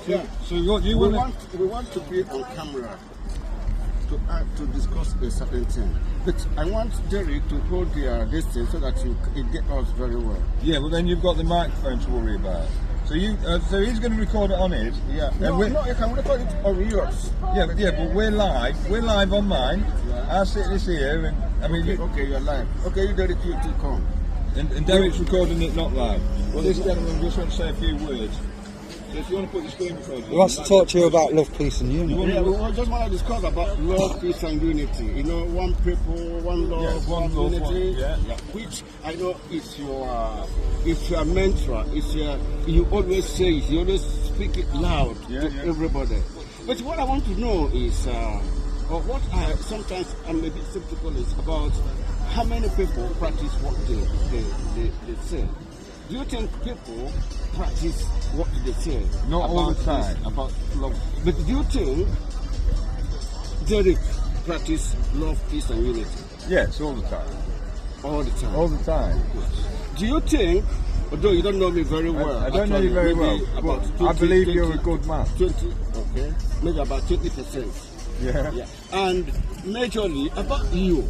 So what you we want? want to be on camera to discuss a certain thing. But I want Jerry to hold this thing so that it gets us very well. Yeah, well then you've got the microphone to worry about. So so he's going to record it on his. Yeah. No, you can record it on yours. Yeah, but we're live. We're live on mine. Yeah. I'll sit this here, and I mean, okay, you're live. Okay, you Derek, you come. And Derek's recording it not live. Well, this gentleman just wants to say a few words. So if you want to put your screen recorder on, He wants to talk to you about love, peace and unity. Yeah, we just want to discuss about love, peace and unity. You know, one people, one love, one unity. Which I know is your mantra. You always say it, you always speak it loud to everybody. But what I want to know is, or what sometimes I'm a bit skeptical is about how many people practice what they say. Do you think people practice what they say? Not all the time. About love. But do you think Derek practice love, peace and unity? Yes, all the time. All the time? All the time. Do you think, although you don't know me very well. I don't know you very well, but I believe you're a good man. 20, okay. Maybe about 20%. Yeah. And majorly about you.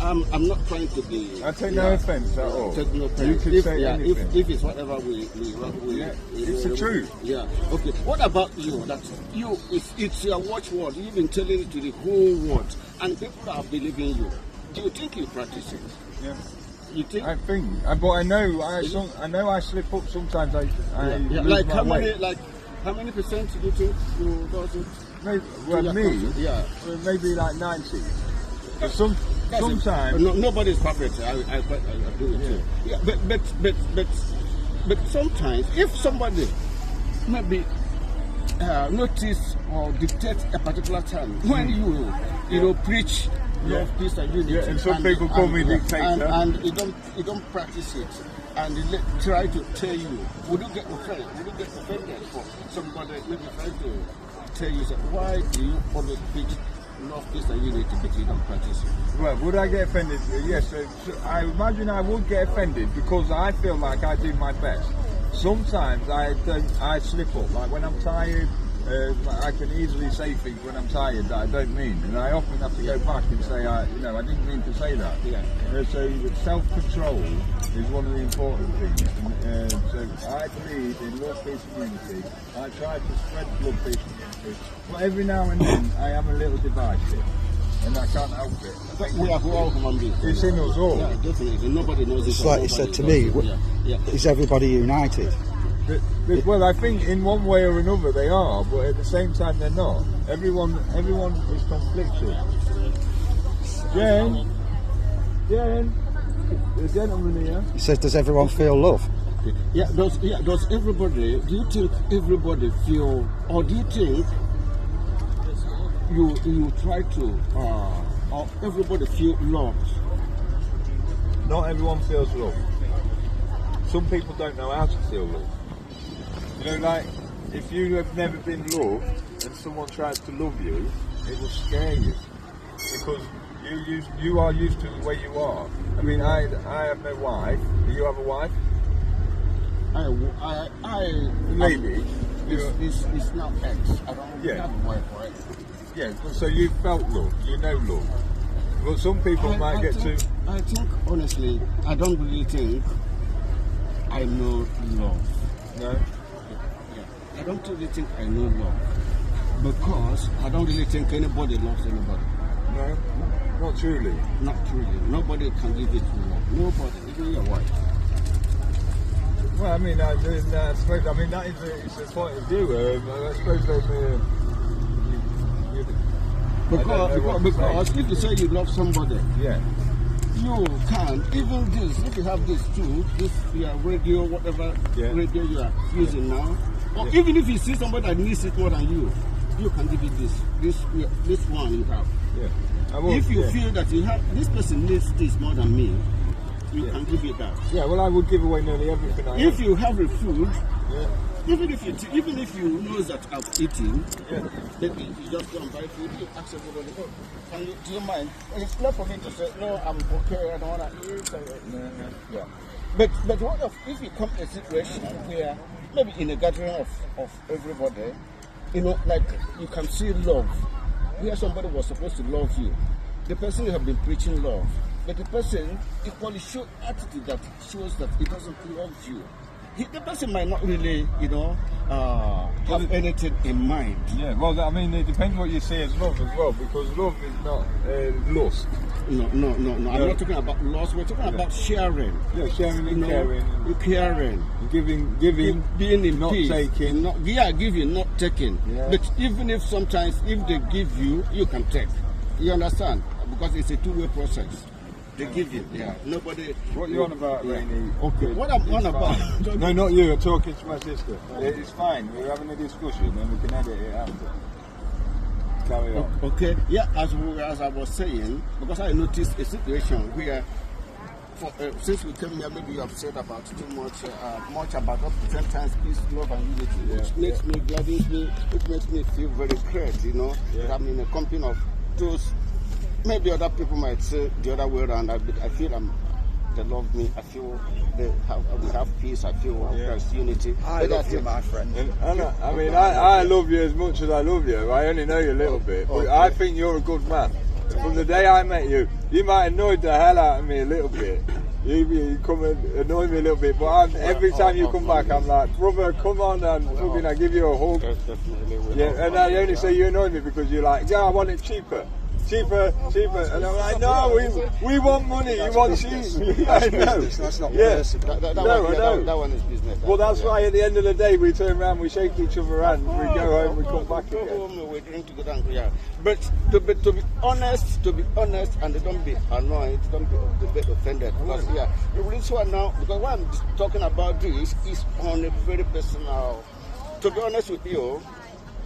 I'm not trying to be. I take no offence at all. Take no offence. You can say anything. If it's whatever we it's the truth. Yeah. Okay. What about you? That you, it's your watchword. You've been telling it to the whole world, and people are believing you. Do you think you practice it? Yeah. You think? I think, but I know I slip up sometimes. I lose like my how way. many how many percent do you think you does it? Maybe, maybe like 90. Sometimes nobody's perfect. I do it too. Yeah, but sometimes if somebody maybe notice or dictate a particular time when you preach love, peace and unity, and some people call me dictator, and you don't practice it, and they try to tell you, would you get offended? Would you get offended for somebody maybe trying to tell you, so why do you always preach love, peace and unity, but you don't practice it? Well, would I get offended? Yes, I imagine I would get offended because I feel like I do my best. Sometimes I slip up, like when I'm tired. I can easily say things when I'm tired that I don't mean, and I often have to go back and say, I didn't mean to say that. So self-control is one of the important things. And, so I believe in love, peace and unity. I try to spread love, peace and unity. But every now and then I am a little divisive, and I can't help it. But we are all human beings. It's in us all. Yeah, definitely. Nobody knows it. It's like you said to me, is everybody united? Well, I think in one way or another they are, but at the same time they're not. Everyone is conflicted. Jen, the gentleman here. He says, does everyone feel love? Yeah, does everybody, do you think everybody feel, or do you think you try to, or everybody feel loved? Not everyone feels love. Some people don't know how to feel love. You know, like, if you have never been loved and someone tries to love you, it will scare you. Because you are used to the way you are. I mean, I have no wife. Do you have a wife? Maybe. It's not ex. I don't have a wife, right? Yeah, so you felt love. You know love. But some people might get to... I think, honestly, I don't really think I know love. No? I don't really think I know love because I don't really think anybody loves anybody. No, not truly. Not truly. Nobody can give it love. Nobody, even your wife. Well, I mean, I suppose that is a point of view. I suppose because if you say you love somebody, you can, even this, if you have this too, this radio, whatever radio you are using now, or even if you see somebody that needs it more than you can give it this one you have. If you feel that you have, this person needs this more than me, you can give it that. Yeah, well, I would give away nearly everything I have. If you have a food, even if you know that I've eaten, then you just go and buy food, you ask everybody, do you mind? And it's not for me to say, no, I'm okay, I don't want to eat. But what if you come to a situation where maybe in a gathering of everybody, like you can see love. Where somebody was supposed to love you, the person you have been preaching love, but the person equally show attitude that shows that he doesn't love you. The person might not really, have anything in mind. Yeah, well, I mean, it depends what you say as love as well, because love is not lust. No. I'm not talking about loss. We're talking about sharing. Yeah, sharing and caring. Caring. Giving, being in not peace. taking. Giving, not taking. Yeah. But even if sometimes, if they give you, you can take. You understand? Because it's a two-way process. They give you. Yeah. Nobody. What you on about, Rainy? Okay. What I'm on about? No, not you. I'm talking to my sister. It's fine. We're having a discussion, and we can edit it after. Carry on. Okay. Yeah. As I was saying, because I noticed a situation where, since we came here, maybe you have said about too much about up to 10 times peace, love, and unity, which makes me gladdens me. It makes me feel very great. That I'm in a company of those. Maybe other people might say the other way around. I feel they love me. I feel we have peace. I feel there's unity. I love you, my friend. I love you as much as I love you. I only know you a little bit, but I think you're a good man. From the day I met you, you might have annoyed the hell out of me a little bit. You come and annoy me a little bit, but every time you come back, I'm like, brother, come on and fucking, I give you a hug. Yeah, and I only say you annoy me because you're like, yeah, I want it cheaper. Cheaper, and I'm like, no, we want money, you want cheap. I know. That's not yes. That one is business. Well, that's why at the end of the day, we turn around, we shake each other hand, we go home, we come back again. We drink together and yeah. But to be honest, and don't be annoyed, don't be offended. Because the reason why now, because what I'm talking about this is on a very personal. To be honest with you,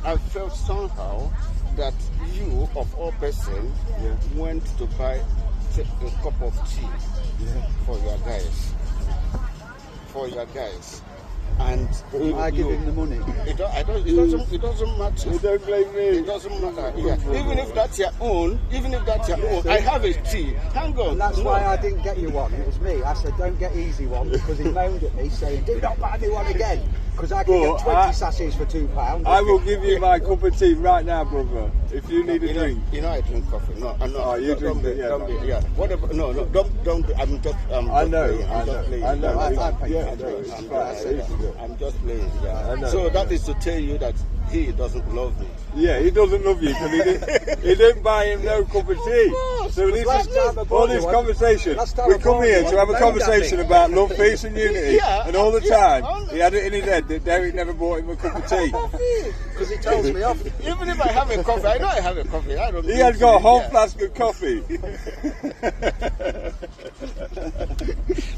I felt somehow that you, of all person, went to buy a cup of tea for your guys. And I give him the money. It doesn't matter. You don't blame me. It doesn't matter. Yeah. Even if that's your own, I have a tea. Hang on. And that's why I didn't get you one. It was me. I said, don't get easy one, because he moaned at me saying, do not buy me one again. Because I can get 20 sachets for £2. I will give you my cup of tea right now, brother. If you need a drink. I drink coffee. No, I'm not. Oh, you drink it? Yeah. Whatever. No. Don't. I'm just. I know. I'm just playing. Yeah. So that is to tell you that he doesn't love me. Yeah, he doesn't love you because he didn't buy him no cup of tea. So this is all this conversation. We come here to have a conversation about love, peace and unity, and all the time he had it in his head that Derek never bought him a cup of tea. Because he tells me off. Even if I have a coffee, I know I have a coffee. I don't. He had got a whole flask of coffee.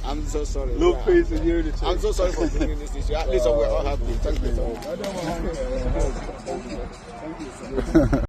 I'm so sorry. Love, peace and unity. I'm so sorry for bringing this issue. At least we're all happy. Thank you.